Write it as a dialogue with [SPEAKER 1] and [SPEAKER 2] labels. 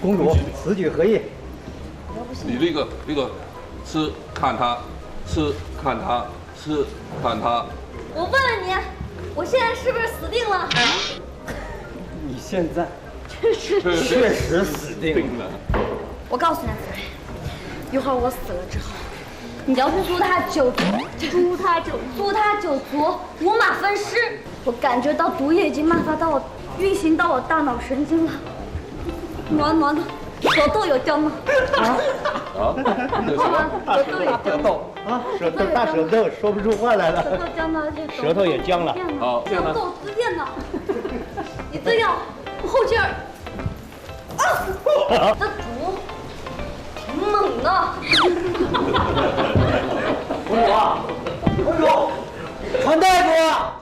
[SPEAKER 1] 公主，此举何意？
[SPEAKER 2] 你那个，吃看他，吃看他，吃看他。
[SPEAKER 3] 我问问你，我现在是不是死定了？
[SPEAKER 1] 你现在
[SPEAKER 2] 确
[SPEAKER 1] 实死定了。
[SPEAKER 3] 我告诉你，夫人，一会儿我死了之后，你要去诛他九族，诛他九族，五马分尸。我感觉到毒液已经漫发到我，运行到我大脑神经了，暖的，舌头有僵了。
[SPEAKER 2] 啊？
[SPEAKER 3] 舌头也僵了
[SPEAKER 1] 啊，大舌头说不出话来了。
[SPEAKER 3] 舌头僵了，
[SPEAKER 1] 舌头也僵了。
[SPEAKER 2] 好，
[SPEAKER 3] 这样呢？我自恋呢。你这样，后劲儿，这毒挺猛的。
[SPEAKER 1] 公主，传大夫。